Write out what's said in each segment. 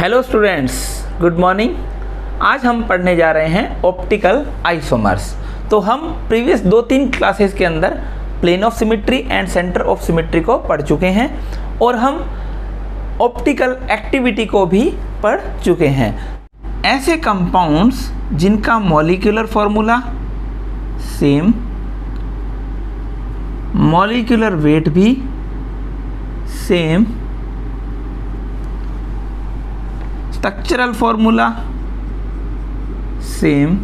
Hello students, good morning. आज हम पढ़ने जा रहे हैं ऑप्टिकल आइसोमर्स। तो हम प्रीवियस 2-3 क्लासेस के अंदर plane of symmetry and centre of symmetry को पढ़ चुके हैं और हम ऑप्टिकल एक्टिविटी को भी पढ़ चुके हैं। ऐसे कंपाउंड्स जिनका molecular formula same, molecular weight भी सेम, स्ट्रक्चरल फॉर्मूला सेम,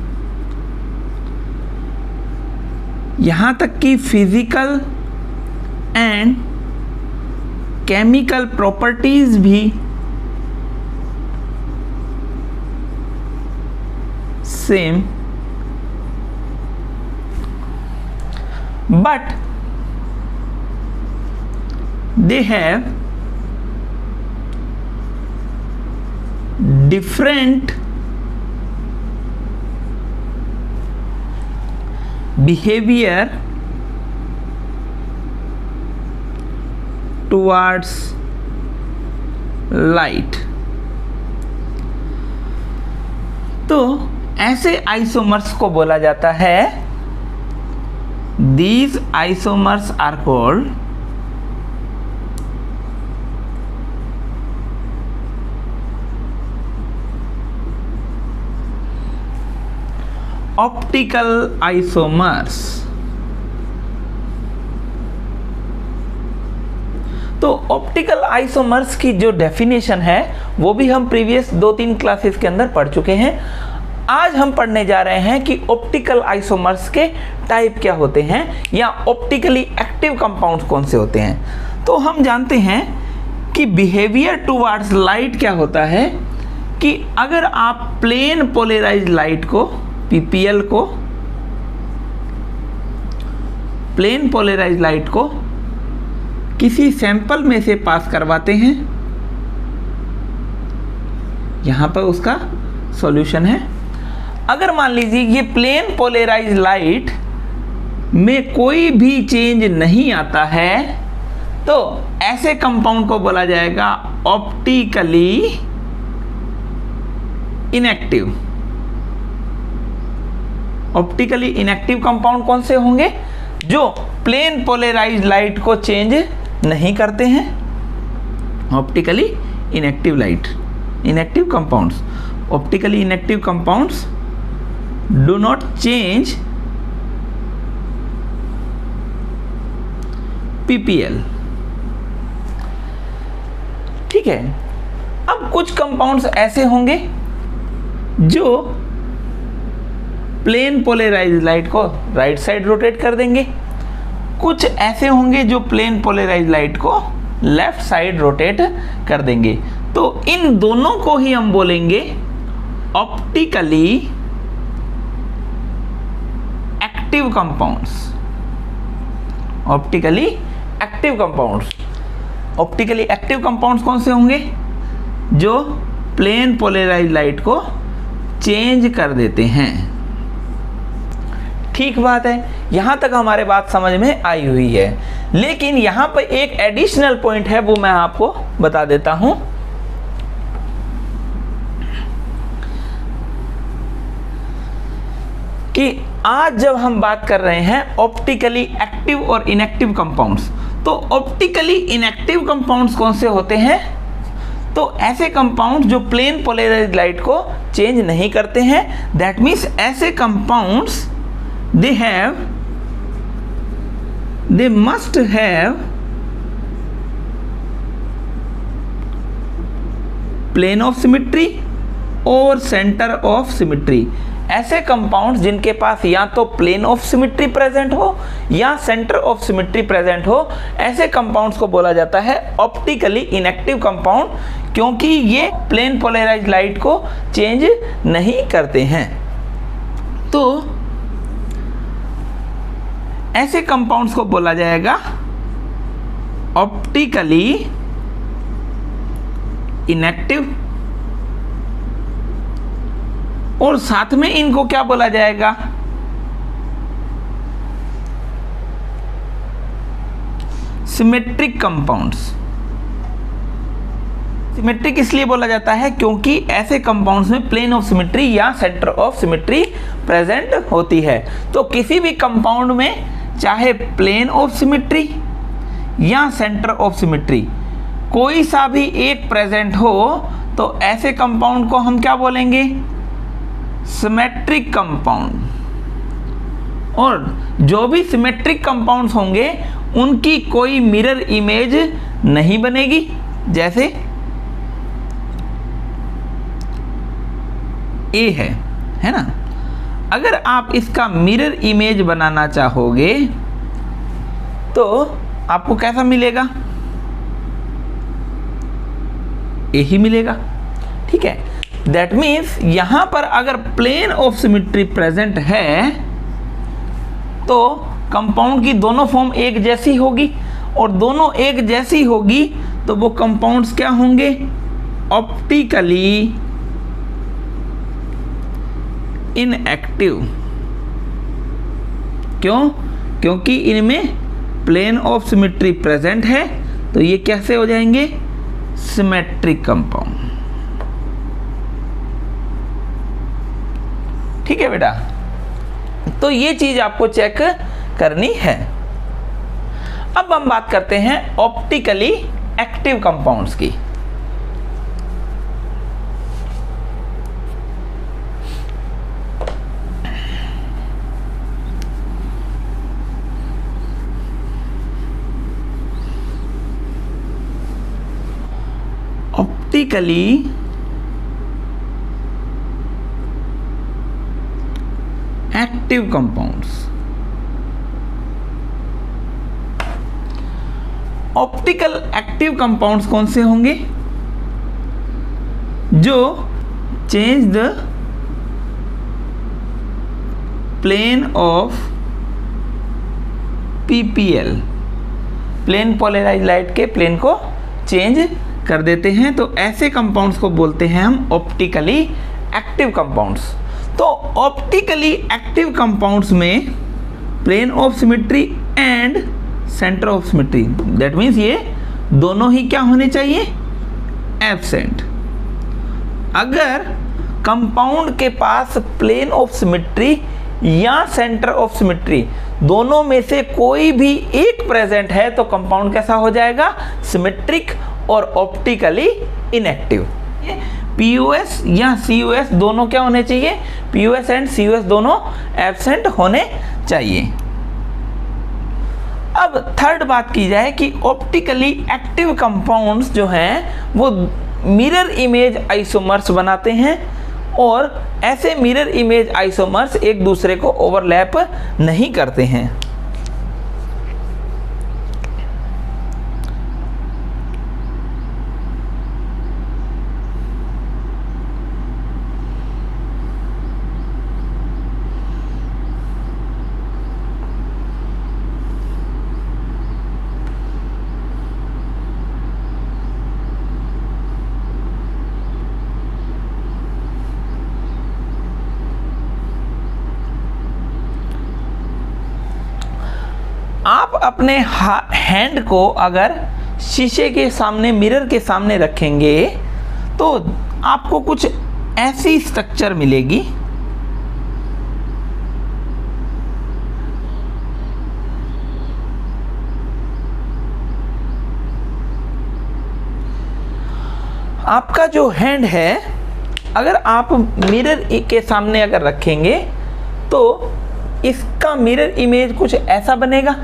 यहाँ तक कि फिजिकल एंड केमिकल प्रॉपर्टीज भी same, but they have different behavior towards light। तो ऐसे आइसोमर्स को बोला जाता है, these isomers are called optical isomers. तो ऑप्टिकल आइसोमर्स की जो डेफिनेशन है वो भी हम प्रीवियस 2-3 क्लासेस के अंदर पढ़ चुके हैं। आज हम पढ़ने जा रहे हैं कि ऑप्टिकल आइसोमर्स के टाइप क्या होते हैं या ऑप्टिकली एक्टिव कंपाउंड्स कौन से होते हैं। तो हम जानते हैं कि बिहेवियर टुवर्ड्स लाइट क्या होता है कि अगर आप प्लेन पोलराइज्ड लाइट को पीपीएल को, प्लेन पोलराइज्ड लाइट को किसी सैंपल में से पास करवाते हैं, यहां पर उसका सॉल्यूशन है। अगर मान लीजिए ये प्लेन पोलराइज्ड लाइट में कोई भी चेंज नहीं आता है तो ऐसे कंपाउंड को बोला जाएगा optically inactive. Optically inactive compound कौन से होंगे? जो प्लेन पोलराइज्ड लाइट को चेंज नहीं करते हैं, optically inactive light, inactive compounds. Optically inactive compounds do not change PPL. ठीक है। अब कुछ कंपाउंड्स ऐसे होंगे जो प्लेन पोलराइज्ड लाइट को राइट साइड रोटेट कर देंगे, कुछ ऐसे होंगे जो प्लेन पोलराइज्ड लाइट को लेफ्ट साइड रोटेट कर देंगे। तो इन दोनों को ही हम बोलेंगे optically active compounds. Optically active compounds. Optically active compounds कौन से होंगे? जो प्लेन पोलराइज्ड लाइट को चेंज कर देते हैं। ठीक बात है, यहां तक हमारे बात समझ में आई हुई है। लेकिन यहां पर एक एडिशनल पॉइंट है, वो मैं आपको बता देता हूं कि आज जब हम बात कर रहे हैं ऑप्टिकली एक्टिव और इनएक्टिव कंपाउंड्स, तो ऑप्टिकली इनएक्टिव कंपाउंड्स कौन से होते हैं? तो ऐसे कंपाउंड जो प्लेन पोलराइज्ड लाइट को चेंज नहीं करते हैं। दैट मीन्स ऐसे compounds they must have plane of symmetry और center of symmetry। ऐसे कंपाउंड्स जिनके पास या तो प्लेन ऑफ सिमेट्री प्रेजेंट हो या सेंटर ऑफ सिमेट्री प्रेजेंट हो, ऐसे कंपाउंड्स को बोला जाता है ऑप्टिकली इनएक्टिव कंपाउंड, क्योंकि ये प्लेन पोलराइज्ड लाइट को चेंज नहीं करते हैं। तो ऐसे कंपाउंड्स को बोला जाएगा ऑप्टिकली इनएक्टिव, और साथ में इनको क्या बोला जाएगा? Symmetric compounds. सिमेट्रिक इसलिए बोला जाता है क्योंकि ऐसे कंपाउंड्स में प्लेन ऑफ सिमेट्री या सेंटर ऑफ सिमेट्री प्रेजेंट होती है। तो किसी भी कंपाउंड में चाहे प्लेन ऑफ सिमेट्री या सेंटर ऑफ सिमेट्री कोई सा भी एक प्रेजेंट हो तो ऐसे कंपाउंड को हम क्या बोलेंगे? Symmetric compound. और जो भी सिमेट्रिक कंपाउंड्स होंगे उनकी कोई मिरर इमेज नहीं बनेगी। जैसे ए है ना? अगर आप इसका मिरर इमेज बनाना चाहोगे तो आपको कैसा मिलेगा? ए ही मिलेगा। ठीक है, दैट मीन्स यहां पर अगर प्लेन ऑफ सिमेट्री प्रेजेंट है तो कंपाउंड की दोनों फॉर्म एक जैसी होगी, और दोनों एक जैसी होगी तो वो कंपाउंड्स क्या होंगे? Optically inactive. क्यों? क्योंकि इनमें प्लेन ऑफ सिमेट्री प्रेजेंट है, तो ये कैसे हो जाएंगे? Symmetric compound. ठीक है बेटा, तो ये चीज आपको चेक करनी है। अब हम बात करते हैं ऑप्टिकली एक्टिव कंपाउंड्स की। Optically active compounds. Optical active compounds कौन से होंगे? जो change the plane of PPL, plane polarized light के प्लेन को चेंज कर देते हैं, तो ऐसे कंपाउंड्स को बोलते हैं हम ऑप्टिकली एक्टिव कंपाउंड्स। तो ऑप्टिकली एक्टिव कंपाउंड्स में plane of symmetry and centre of symmetry, that means ये दोनों ही क्या होने चाहिए? एब्सेंट। अगर कंपाउंड के पास प्लेन ऑफ सिमेट्री या सेंटर ऑफ सिमेट्री दोनों में से कोई भी एक प्रेजेंट है तो कंपाउंड कैसा हो जाएगा? सिमेट्रिक और ऑप्टिकली इनएक्टिव। पीयूएस या सीयूएस दोनों क्या होने चाहिए? पीयूएस एंड सीयूएस दोनों एब्सेंट होने चाहिए। अब थर्ड बात की जाए कि ऑप्टिकली एक्टिव कंपाउंड्स जो हैं वो मिरर इमेज आइसोमर्स बनाते हैं, और ऐसे मिरर इमेज आइसोमर्स एक दूसरे को ओवरलैप नहीं करते हैं। आप अपने हैंड को अगर शीशे के सामने, मिरर के सामने रखेंगे तो आपको कुछ ऐसी स्ट्रक्चर मिलेगी। आपका जो हैंड है अगर आप मिरर के सामने अगर रखेंगे तो इसका मिरर इमेज कुछ ऐसा बनेगा।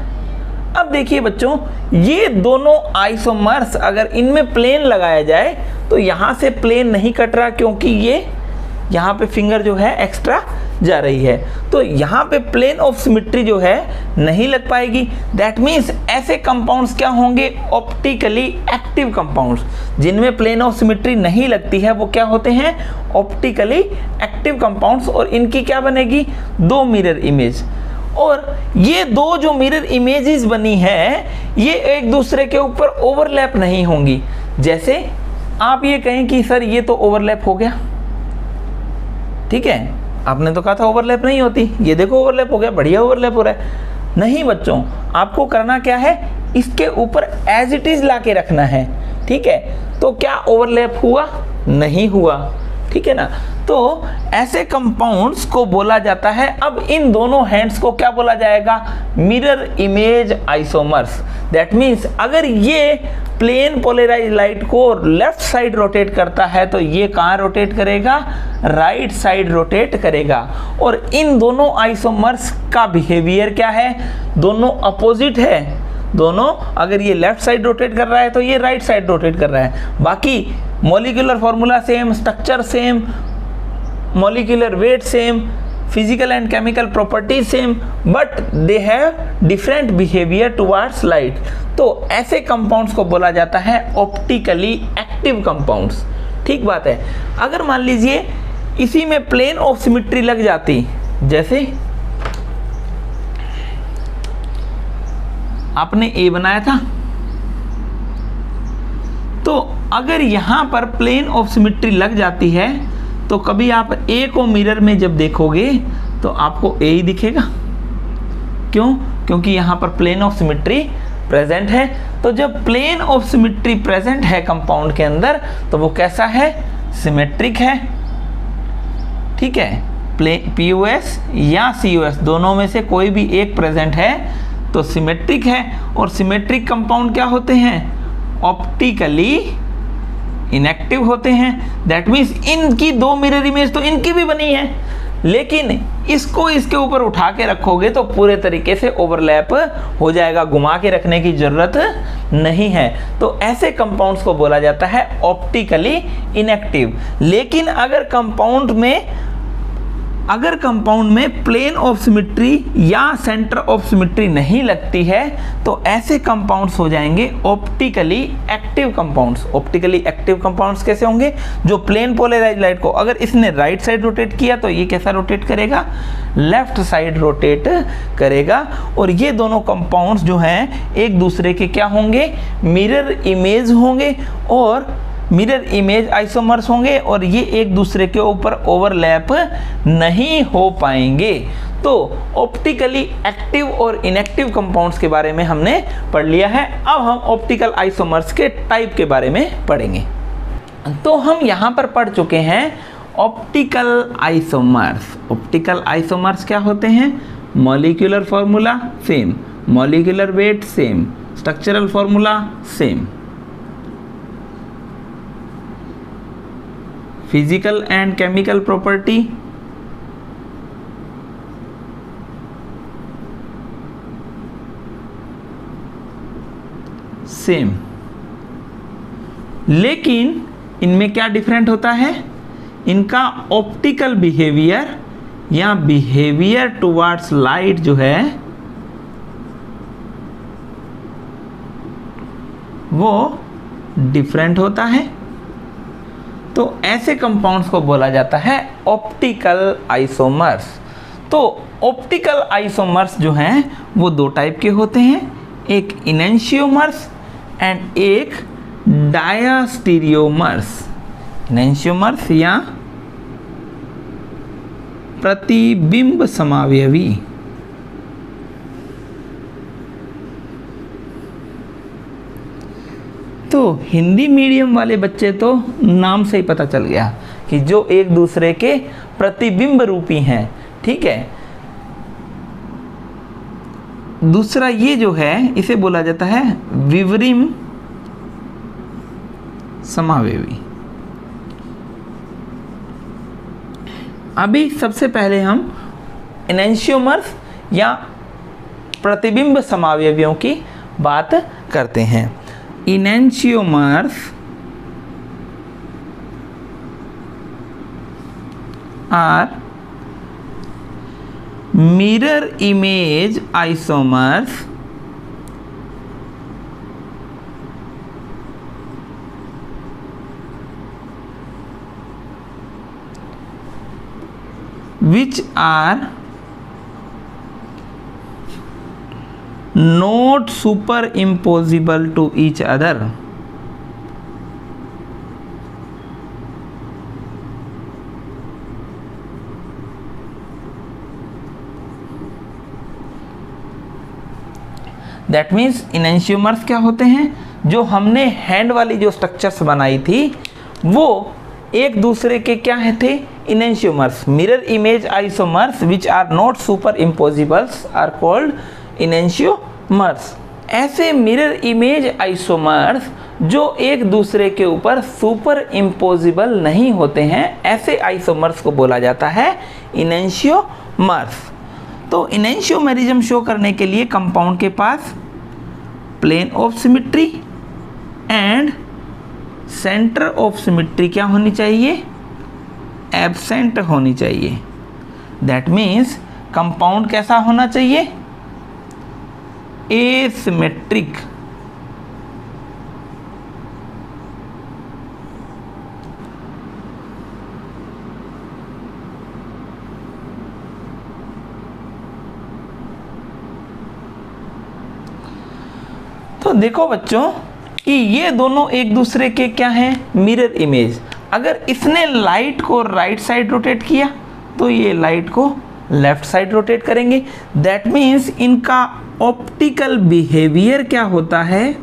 अब देखिए बच्चों, ये दोनों आइसोमर्स अगर इनमें प्लेन लगाया जाए तो यहाँ से प्लेन नहीं कट रहा, क्योंकि ये यहाँ पे फिंगर जो है एक्स्ट्रा जा रही है, तो यहाँ पे प्लेन ऑफ सिमेट्री जो है नहीं लग पाएगी। दैट मीन्स ऐसे कंपाउंड्स क्या होंगे? Optically active compounds. जिनमें प्लेन ऑफ सिमेट्री नहीं लगती है वो क्या होते हैं? Optically active compounds. और इनकी क्या बनेगी? दो मिरर इमेज। और ये दो जो मिरर इमेजेस बनी है ये एक दूसरे के ऊपर ओवरलैप नहीं होंगी। जैसे आप ये कहें कि सर ये तो ओवरलैप हो गया, ठीक है, आपने तो कहा था ओवरलैप नहीं होती, ये देखो ओवरलैप हो गया, बढ़िया ओवरलैप हो रहा है। नहीं बच्चों, आपको करना क्या है? इसके ऊपर एज इट इज ला के रखना है। ठीक है, तो क्या ओवरलैप हुआ? नहीं हुआ, ठीक है ना। तो ऐसे कंपाउंड्स को बोला जाता है, अब इन दोनों हैंड्स को क्या बोला जाएगा? Mirror image isomers. That means अगर ये प्लेन पोलराइज लाइट को लेफ्ट साइड रोटेट करता है तो ये कहाँ रोटेट करेगा? राइट साइड रोटेट करेगा। और इन दोनों आइसोमर्स का बिहेवियर क्या है? दोनों अपोजिट है। दोनों, अगर ये लेफ्ट साइड रोटेट कर रहा है तो ये राइट साइड रोटेट कर रहा है। बाकी molecular formula same, structure same, molecular weight same, physical and chemical properties same, but they have different behaviour towards light. तो ऐसे कंपाउंड्स को बोला जाता है ऑप्टिकली एक्टिव कंपाउंड्स। ठीक बात है। अगर मान लीजिए इसी में प्लेन ऑफ सिमेट्री लग जाती, जैसे आपने ए बनाया था, तो अगर यहां पर प्लेन ऑफ सिमेट्री लग जाती है तो कभी आप ए को मिरर में जब देखोगे तो आपको ए ही दिखेगा। क्यों? क्योंकि यहां पर प्लेन ऑफ सिमेट्री प्रेजेंट है। तो जब प्लेन ऑफ सिमेट्री प्रेजेंट है कंपाउंड के अंदर तो वो कैसा है? सिमेट्रिक है। ठीक है, पीओएस या सीओएस दोनों में से कोई भी एक प्रेजेंट है तो सिमेट्रिक है। और सिमेट्रिक कंपाउंड क्या होते हैं? ऑप्टिकली इनएक्टिव होते हैं। दैट मीन्स इनकी दो मिरर इमेज तो इनकी भी बनी है, लेकिन इसको इसके ऊपर उठा के रखोगे तो पूरे तरीके से ओवरलैप हो जाएगा, घुमा के रखने की जरूरत नहीं है। तो ऐसे कंपाउंड्स को बोला जाता है ऑप्टिकली इनएक्टिव। लेकिन अगर कंपाउंड में प्लेन ऑफ सिमेट्री या सेंटर ऑफ सिमेट्री नहीं लगती है तो ऐसे कंपाउंड्स हो जाएंगे optically active compounds. Optically active compounds कैसे होंगे? जो प्लेन पोलराइज्ड लाइट को अगर इसने राइट साइड रोटेट किया तो ये कैसा रोटेट करेगा? लेफ्ट साइड रोटेट करेगा। और ये दोनों कंपाउंड्स जो हैं एक दूसरे के क्या होंगे? मिरर इमेज होंगे और मिरर इमेज आइसोमर्स होंगे, और ये एक दूसरे के ऊपर ओवरलैप नहीं हो पाएंगे। तो ऑप्टिकली एक्टिव और इनएक्टिव कंपाउंड्स के बारे में हमने पढ़ लिया है। अब हम ऑप्टिकल आइसोमर्स के टाइप के बारे में पढ़ेंगे। तो हम यहाँ पर पढ़ चुके हैं ऑप्टिकल आइसोमर्स। ऑप्टिकल आइसोमर्स क्या होते हैं? Molecular formula same, molecular weight same, structural formula same, physical and chemical property same. लेकिन इनमें क्या डिफरेंट होता है? इनका ऑप्टिकल बिहेवियर या बिहेवियर टुवर्ड्स लाइट जो है वो डिफरेंट होता है। तो ऐसे कंपाउंड्स को बोला जाता है ऑप्टिकल आइसोमर्स। तो ऑप्टिकल आइसोमर्स जो हैं वो दो टाइप के होते हैं, एक इनेंशियोमर्स एंड एक डायास्टीरियोमर्स। इनेंशियोमर्स या प्रतिबिंब समावयवी। तो हिंदी मीडियम वाले बच्चे तो नाम से ही पता चल गया कि जो एक दूसरे के प्रतिबिंब रूपी हैं। ठीक है, दूसरा ये जो है इसे बोला जाता है विवरिम समावयवी। अभी सबसे पहले हम इनेंशियोमर्स या प्रतिबिंब समावयवियों की बात करते हैं। Enantiomers are mirror image isomers which are not superimposable to each other. That means enantiomers क्या होते हैं? जो हमने हैंड वाली जो स्ट्रक्चर्स बनाई थी वो एक दूसरे के क्या है थे, enantiomers. Mirror image isomers which are not superimposables are called enantiomers. ऐसे मिरर इमेज आइसोमर्स जो एक दूसरे के ऊपर सुपर इम्पोजिबल नहीं होते हैं, ऐसे आइसोमर्स को बोला जाता है इनेंशियोमर्स। तो इनेंशियोमेरिज्म शो करने के लिए कंपाउंड के पास plane of symmetry and centre of symmetry क्या होनी चाहिए, एब्सेंट होनी चाहिए। दैट मीन्स कंपाउंड कैसा होना चाहिए, एसिमेट्रिक। तो देखो बच्चों कि ये दोनों एक दूसरे के क्या हैं, मिरर इमेज। अगर इसने लाइट को राइट साइड रोटेट किया तो ये लाइट को लेफ्ट साइड रोटेट करेंगे। दैट मीन्स इनका ऑप्टिकल बिहेवियर क्या होता है,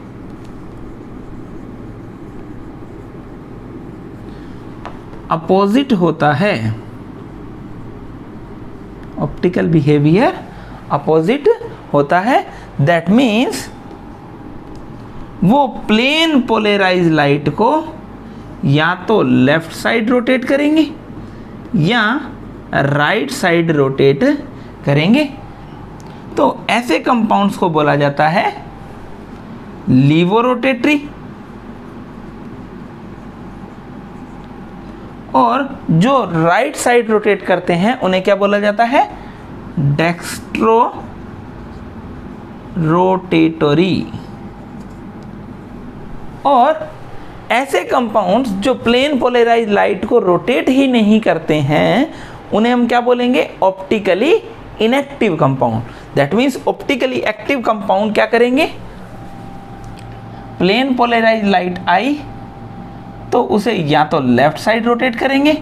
अपोजिट होता है। ऑप्टिकल बिहेवियर अपोजिट होता है। दैट मीन्स वो प्लेन पोलराइज लाइट को या तो लेफ्ट साइड रोटेट करेंगे या राइट साइड रोटेट करेंगे। तो ऐसे कंपाउंड्स को बोला जाता है लीवोरोटेटरी। और जो राइट साइड रोटेट करते हैं उन्हें क्या बोला जाता है, डेक्स्ट्रो रोटेटरी। और ऐसे कंपाउंड्स जो प्लेन पोलराइज लाइट को रोटेट ही नहीं करते हैं उन्हें हम क्या बोलेंगे, optically inactive compound. That means optically active compound क्या करेंगे, प्लेन पोलराइज लाइट आई तो उसे या तो लेफ्ट साइड रोटेट करेंगे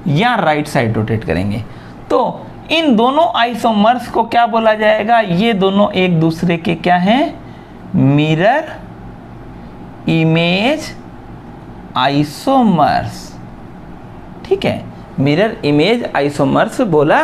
या राइट साइड रोटेट करेंगे। तो इन दोनों आइसोमर्स को क्या बोला जाएगा, ये दोनों एक दूसरे के क्या हैं, मिरर इमेज आइसोमर्स। ठीक है, मिरर इमेज आइसोमर्स बोला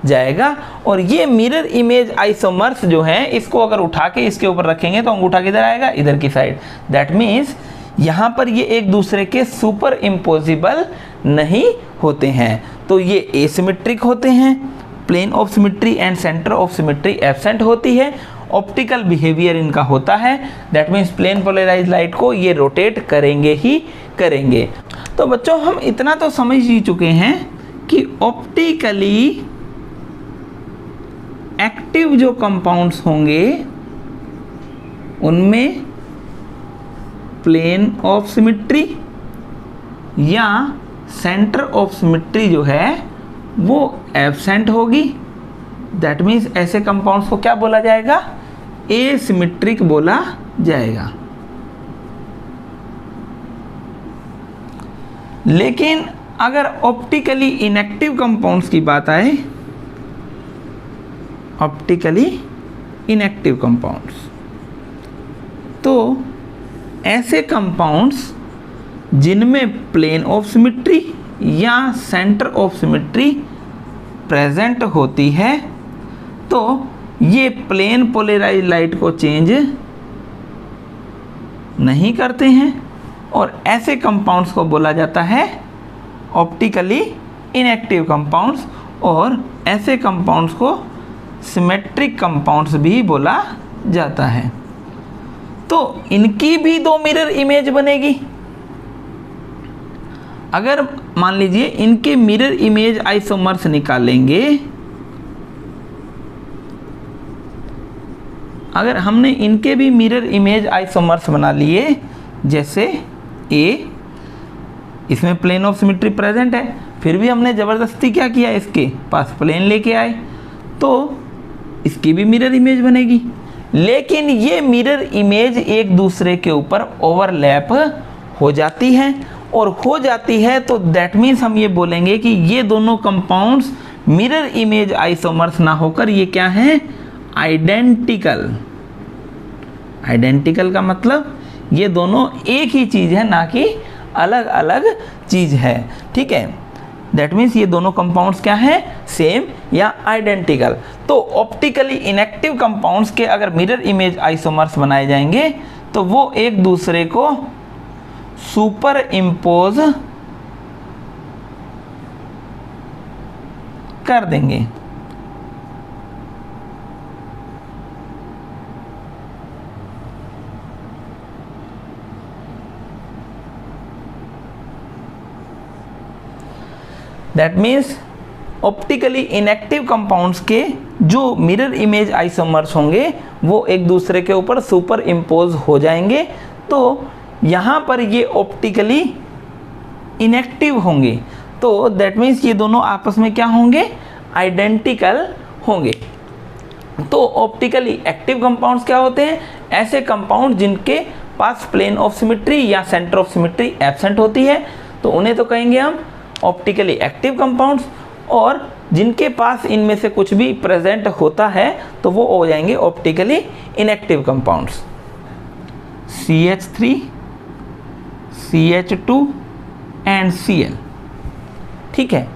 जाएगा। और ये मिरर इमेज आइसोमर्स जो हैं, इसको अगर उठा के इसके ऊपर रखेंगे तो अंगूठा किधर आएगा, इधर की साइड। दैट मीन्स यहाँ पर ये एक दूसरे के सुपर इम्पोजिबल नहीं होते हैं, तो ये एसिमेट्रिक होते हैं। Plane of symmetry and centre of symmetry absent होती है। ऑप्टिकल बिहेवियर इनका होता है। That means plane polarize light को ये रोटेट करेंगे ही करेंगे। तो बच्चों हम इतना तो समझ ही चुके हैं कि ऑप्टिकली एक्टिव जो कंपाउंड्स होंगे उनमें प्लेन ऑफ सिमेट्री या सेंटर ऑफ सिमेट्री जो है वो एब्सेंट होगी। दैट मीन्स ऐसे कंपाउंड्स को क्या बोला जाएगा, एसिमेट्रिक बोला जाएगा। लेकिन अगर ऑप्टिकली इनएक्टिव कंपाउंड्स की बात आए, ऑप्टिकली इनएक्टिव कंपाउंड्स, तो ऐसे कंपाउंड्स जिनमें प्लेन ऑफ सिमेट्री या सेंटर ऑफ सिमेट्री प्रेजेंट होती है, तो ये प्लेन पोलराइज लाइट को चेंज नहीं करते हैं और ऐसे कंपाउंड्स को बोला जाता है ऑप्टिकली इनएक्टिव कंपाउंड्स। और ऐसे कंपाउंड्स को सिमेट्रिक कंपाउंड्स भी बोला जाता है। तो इनकी भी दो मिरर इमेज बनेगी। अगर मान लीजिए इनके मिरर इमेज आइसोमर्स निकालेंगे, अगर हमने इनके भी मिरर इमेज आइसोमर्स बना लिए, जैसे ए, इसमें प्लेन ऑफ सिमेट्री प्रेजेंट है, फिर भी हमने ज़बरदस्ती क्या किया, इसके पास प्लेन लेके आए, तो इसकी भी मिरर इमेज बनेगी। लेकिन ये मिरर इमेज एक दूसरे के ऊपर ओवरलैप हो जाती है, और हो जाती है तो दैट मीन्स हम ये बोलेंगे कि ये दोनों कंपाउंड्स मिरर इमेज आइसोमर्स ना होकर ये क्या हैं, आइडेंटिकल। आइडेंटिकल का मतलब ये दोनों एक ही चीज़ है, ना कि अलग अलग चीज़ है। ठीक है, दैट मीन्स ये दोनों कंपाउंड्स क्या हैं, सेम या आइडेंटिकल। तो ऑप्टिकली इनएक्टिव कंपाउंड्स के अगर मिरर इमेज आइसोमर्स बनाए जाएंगे तो वो एक दूसरे को सुपर इम्पोज कर देंगे। That means optically inactive compounds के जो मिरर इमेज आइसोमर्स होंगे वो एक दूसरे के ऊपर सुपर इम्पोज हो जाएंगे। तो यहाँ पर ये ऑप्टिकली इनएक्टिव होंगे, तो दैट मीन्स ये दोनों आपस में क्या होंगे, आइडेंटिकल होंगे। तो ऑप्टिकली एक्टिव कंपाउंड्स क्या होते हैं, ऐसे कंपाउंड जिनके पास प्लेन ऑफ सिमेट्री या सेंटर ऑफ सिमेट्री एब्सेंट होती है, तो उन्हें तो कहेंगे हम ऑप्टिकली एक्टिव कंपाउंड्स। और जिनके पास इनमें से कुछ भी प्रेजेंट होता है तो वो हो जाएंगे optically inactive compounds. CH3, CH2 and Cl। ठीक है,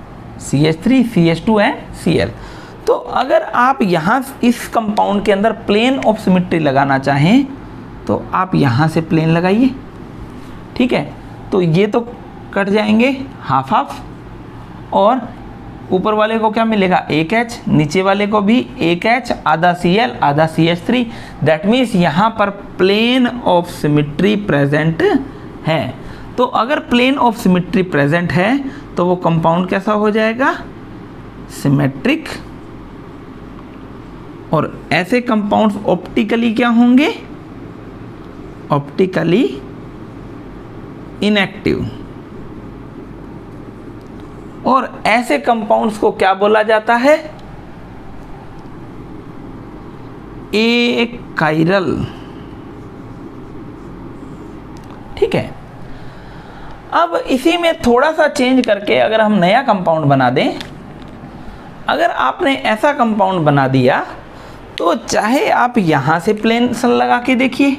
CH3, CH2 एंड Cl। तो अगर आप यहाँ इस कंपाउंड के अंदर प्लेन ऑफ सिमेट्री लगाना चाहें तो आप यहाँ से प्लेन लगाइए। ठीक है, तो ये तो कट जाएंगे हाफ हाफ, और ऊपर वाले को क्या मिलेगा, एक H, नीचे वाले को भी एक H, आधा Cl आधा CH3। दैट मीन्स यहाँ पर प्लेन ऑफ सिमेट्री प्रेजेंट है। तो अगर प्लेन ऑफ सिमेट्री प्रेजेंट है तो वो कंपाउंड कैसा हो जाएगा, सिमेट्रिक। और ऐसे कंपाउंड्स ऑप्टिकली क्या होंगे, ऑप्टिकली इनएक्टिव। और ऐसे कंपाउंड्स को क्या बोला जाता है, एकाइरल। ठीक है, अब इसी में थोड़ा सा चेंज करके अगर हम नया कंपाउंड बना दें, अगर आपने ऐसा कंपाउंड बना दिया तो चाहे आप यहां से प्लेन सन लगा के देखिए,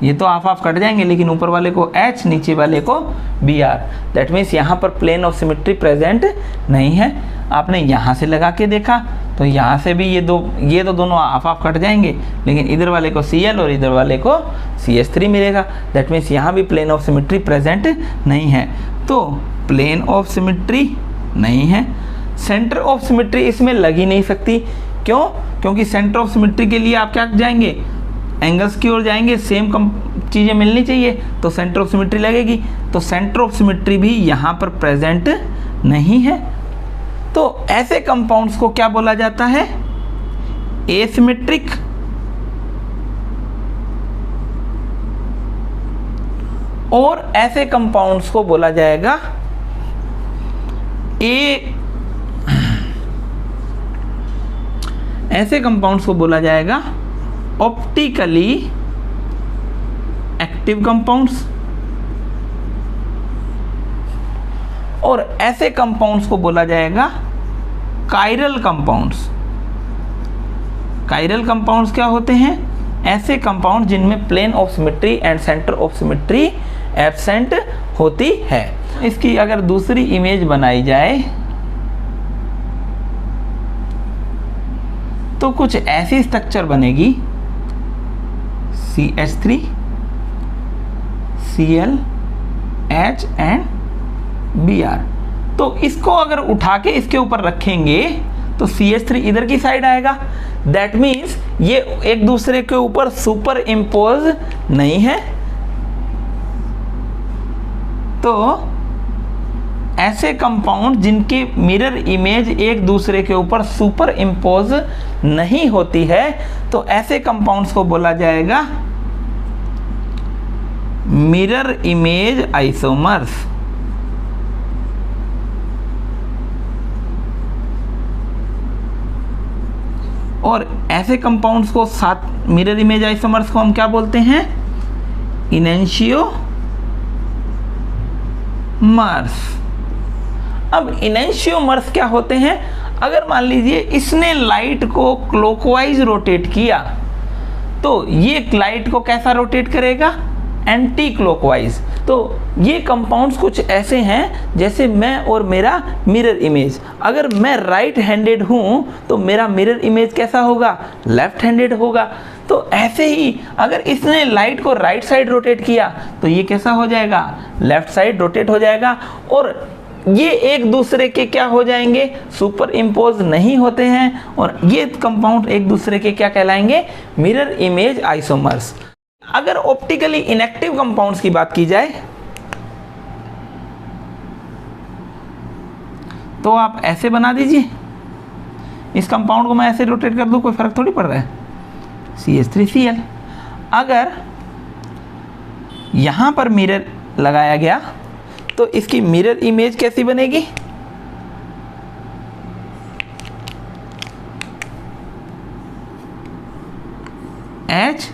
ये तो हाफ हाफ कट जाएंगे, लेकिन ऊपर वाले को H, नीचे वाले को Br। दैट मीन्स यहाँ पर प्लेन ऑफ सिमेट्री प्रेजेंट नहीं है। आपने यहाँ से लगा के देखा तो यहाँ से भी ये तो दोनों हाफ हाफ कट जाएंगे, लेकिन इधर वाले को Cl और इधर वाले को CH3 मिलेगा। दैट मीन्स यहाँ भी प्लेन ऑफ सिमेट्री प्रेजेंट नहीं है। तो प्लेन ऑफ सिमेट्री नहीं है, सेंटर ऑफ सिमेट्री इसमें लग ही नहीं सकती। क्यों? क्योंकि सेंटर ऑफ सिमेट्री के लिए आप क्या जाएंगे, एंगल्स की ओर जाएंगे, सेम चीज़ें मिलनी चाहिए, तो सेंटर ऑफ सिमेट्री लगेगी। तो सेंटर ऑफ सिमेट्री भी यहाँ पर प्रेजेंट नहीं है। तो ऐसे कंपाउंड्स को क्या बोला जाता है, एसिमेट्रिक। और ऐसे कंपाउंड्स को बोला जाएगा ऐसे कंपाउंड्स को बोला जाएगा ऑप्टिकली एक्टिव कंपाउंड्स। और ऐसे कंपाउंड्स को बोला जाएगा कायरल कंपाउंड्स। कायरल कंपाउंड्स क्या होते हैं, ऐसे कंपाउंड जिनमें plane of symmetry and centre of symmetry absent होती है। इसकी अगर दूसरी इमेज बनाई जाए तो कुछ ऐसी स्ट्रक्चर बनेगी, CH3, Cl, H and Br। तो इसको अगर उठा के इसके ऊपर रखेंगे तो CH3 इधर की साइड आएगा। दैट मीन्स ये एक दूसरे के ऊपर सुपर इम्पोज नहीं है। तो ऐसे कंपाउंड जिनकी मिरर इमेज एक दूसरे के ऊपर सुपर इम्पोज नहीं होती है, तो ऐसे कंपाउंड्स को बोला जाएगा मिरर इमेज आइसोमर्स। और ऐसे कंपाउंड्स को साथ मिरर इमेज आइसोमर्स को हम क्या बोलते हैं, इनेंशियोमर्स। अब इनेंशियोमर्स क्या होते हैं, अगर मान लीजिए इसने लाइट को क्लॉकवाइज रोटेट किया तो ये लाइट को कैसा रोटेट करेगा, एंटी क्लॉकवाइज। तो ये कंपाउंड्स कुछ ऐसे हैं जैसे मैं और मेरा मिरर इमेज। अगर मैं राइट हैंडेड हूँ तो मेरा मिरर इमेज कैसा होगा, लेफ्ट हैंडेड होगा। तो ऐसे ही अगर इसने लाइट को राइट साइड रोटेट किया तो ये कैसा हो जाएगा, लेफ्ट साइड रोटेट हो जाएगा। और ये एक दूसरे के क्या हो जाएंगे, सुपर इम्पोज नहीं होते हैं, और ये कंपाउंड एक दूसरे के क्या कहलाएंगे, मिरर इमेज आइसोमर्स। अगर ऑप्टिकली इनएक्टिव कंपाउंड्स की बात की जाए तो आप ऐसे बना दीजिए, इस कंपाउंड को मैं ऐसे रोटेट कर दूं, कोई फर्क थोड़ी पड़ रहा है, CH3Cl। अगर यहां पर मिरर लगाया गया तो इसकी मिरर इमेज कैसी बनेगी, H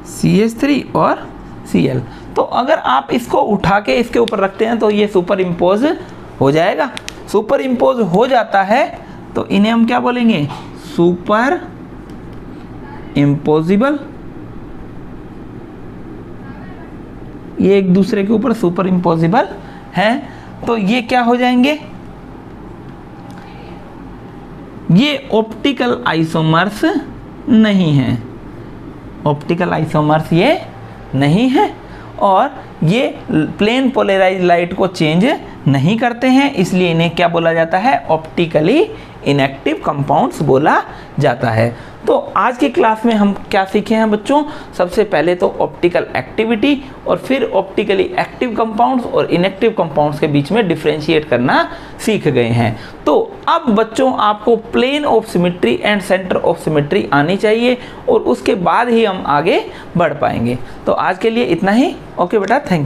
CH3 और Cl। तो अगर आप इसको उठा के इसके ऊपर रखते हैं तो ये सुपर इम्पोज हो जाएगा। सुपर इम्पोज हो जाता है तो इन्हें हम क्या बोलेंगे, सुपर इम्पोजिबल। ये एक दूसरे के ऊपर सुपर इम्पोजिबल है, तो ये क्या हो जाएंगे, ये ऑप्टिकल आइसोमर्स नहीं है, ऑप्टिकल आइसोमर्स ये नहीं है, और ये प्लेन पोलराइज लाइट को चेंज नहीं करते हैं, इसलिए इन्हें क्या बोला जाता है, ऑप्टिकली इनएक्टिव कंपाउंड्स बोला जाता है। तो आज की क्लास में हम क्या सीखे हैं बच्चों, सबसे पहले तो ऑप्टिकल एक्टिविटी, और फिर ऑप्टिकली एक्टिव कंपाउंड्स और इनएक्टिव कंपाउंड्स के बीच में डिफरेंशिएट करना सीख गए हैं। तो अब बच्चों आपको plane of symmetry and centre of symmetry आनी चाहिए, और उसके बाद ही हम आगे बढ़ पाएंगे। तो आज के लिए इतना ही। ओके बेटा, थैंक यू।